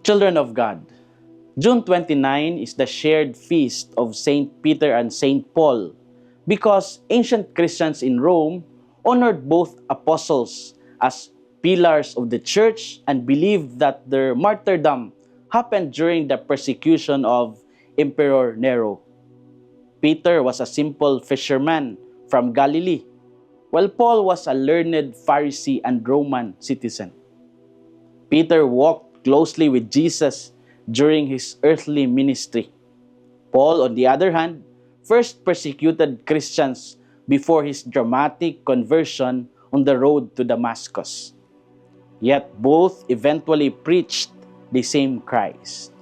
Children of God, June 29 is the shared feast of Saint Peter and Saint Paul because ancient Christians in Rome honored both apostles as pillars of the church and believed that their martyrdom happened during the persecution of Emperor Nero. Peter was a simple fisherman from Galilee, while Paul was a learned Pharisee and Roman citizen. Peter walked closely with Jesus during his earthly ministry. Paul, on the other hand, first persecuted Christians before his dramatic conversion on the road to Damascus. Yet both eventually preached the same Christ.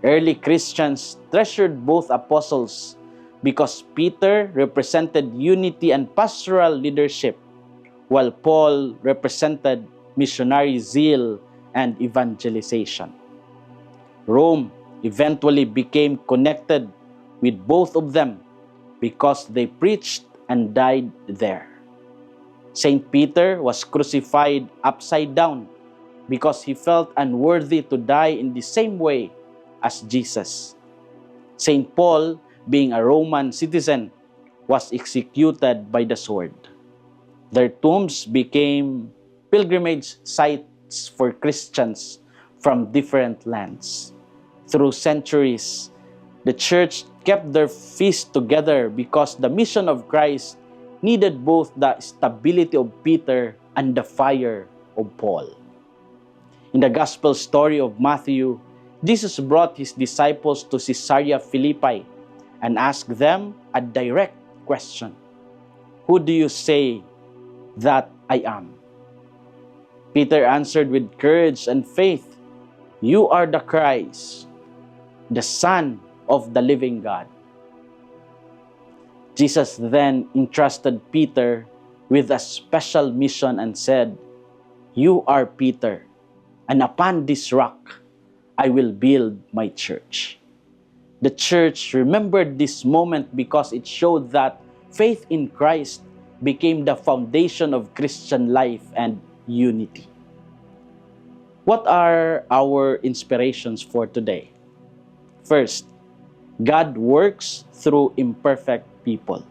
Early Christians treasured both apostles because Peter represented unity and pastoral leadership, while Paul represented missionary zeal and evangelization. Rome eventually became connected with both of them because they preached and died there. Saint Peter was crucified upside down because he felt unworthy to die in the same way as Jesus. Saint Paul, being a Roman citizen, was executed by the sword. Their tombs became pilgrimage sites for Christians from different lands. Through centuries, the church kept their feast together because the mission of Christ needed both the stability of Peter and the fire of Paul. In the gospel story of Matthew, Jesus brought his disciples to Caesarea Philippi and asked them a direct question. Who do you say that I am? Peter answered with courage and faith, You are the Christ, the Son of the living God. Jesus then entrusted Peter with a special mission and said, You are Peter, and upon this rock I will build my church. The church remembered this moment because it showed that faith in Christ became the foundation of Christian life and unity. What are our inspirations for today? First, God works through imperfect people.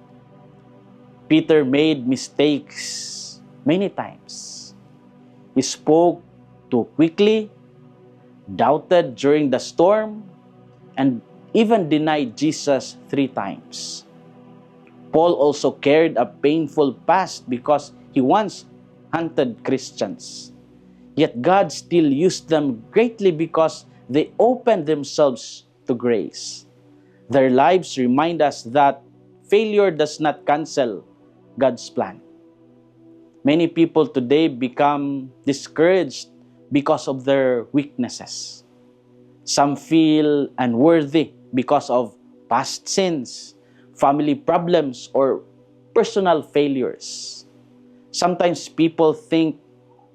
Peter made mistakes many times. He spoke too quickly, doubted during the storm, and even denied Jesus 3 times. Paul also carried a painful past because he once hunted Christians. Yet God still used them greatly because they opened themselves to grace. Their lives remind us that failure does not cancel God's plan. Many people today become discouraged because of their weaknesses. Some feel unworthy because of past sins, family problems, or personal failures. Sometimes people think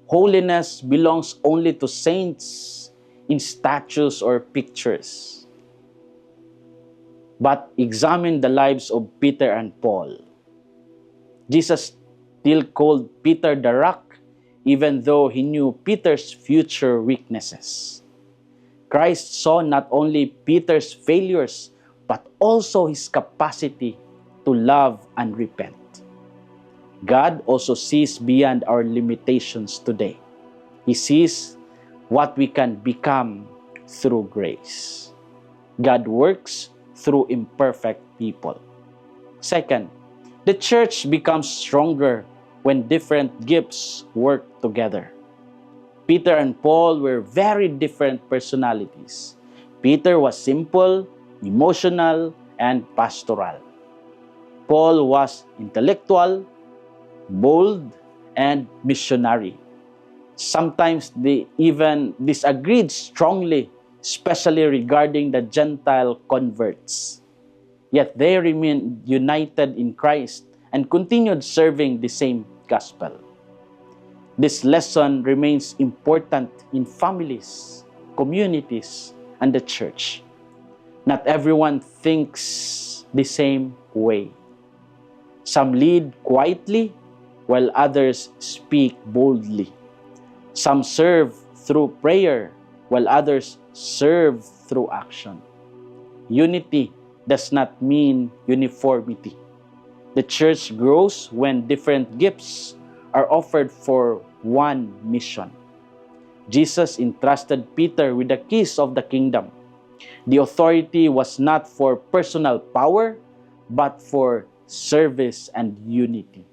holiness belongs only to saints in statues or pictures. But examine the lives of Peter and Paul. Jesus still called Peter the rock, even though he knew Peter's future weaknesses. Christ saw not only Peter's failures, but also his capacity to love and repent. God also sees beyond our limitations today. He sees what we can become through grace. God works through imperfect people. Second, the church becomes stronger when different gifts work together. Peter and Paul were very different personalities. Peter was simple, emotional, and pastoral. Paul was intellectual, bold, and missionary. Sometimes they even disagreed strongly, especially regarding the Gentile converts. Yet they remained united in Christ and continued serving the same gospel. This lesson remains important in families, communities, and the church. Not everyone thinks the same way. Some lead quietly, while others speak boldly. Some serve through prayer, while others serve through action. Unity does not mean uniformity. The church grows when different gifts are offered for one mission. Jesus entrusted Peter with the keys of the kingdom. The authority was not for personal power, but for service and unity.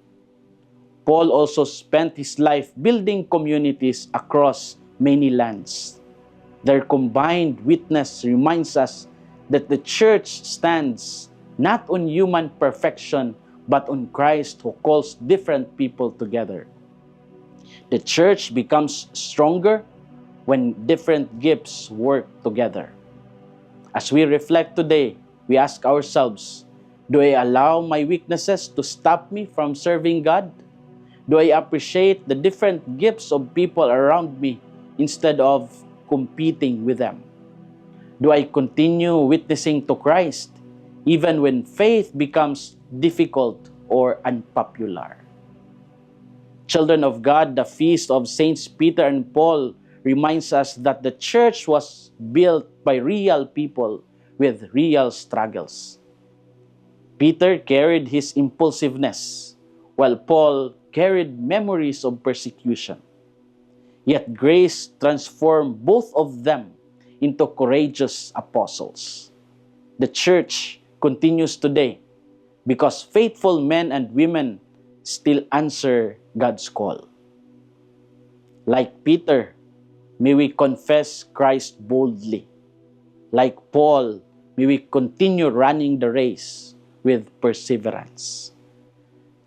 Paul also spent his life building communities across many lands. Their combined witness reminds us that the church stands not on human perfection, but on Christ who calls different people together. The church becomes stronger when different gifts work together. As we reflect today, we ask ourselves, do I allow my weaknesses to stop me from serving God? Do I appreciate the different gifts of people around me instead of competing with them? Do I continue witnessing to Christ even when faith becomes difficult or unpopular? Children of God, the feast of Saints Peter and Paul reminds us that the church was built by real people with real struggles. Peter carried his impulsiveness, while Paul carried memories of persecution. Yet grace transformed both of them into courageous apostles. The church continues today because faithful men and women still answer God's call. Like Peter, may we confess Christ boldly. Like Paul, may we continue running the race with perseverance.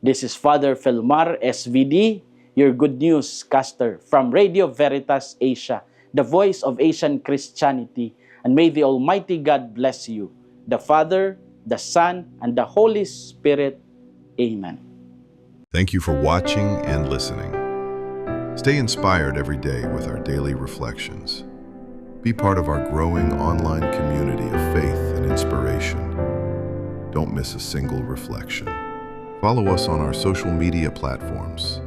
This is Father Felmar, SVD, your Good News caster from Radio Veritas Asia, the voice of Asian Christianity, and may the Almighty God bless you, the Father, the Son, and the Holy Spirit. Amen. Thank you for watching and listening. Stay inspired every day with our daily reflections. Be part of our growing online community of faith and inspiration. Don't miss a single reflection. Follow us on our social media platforms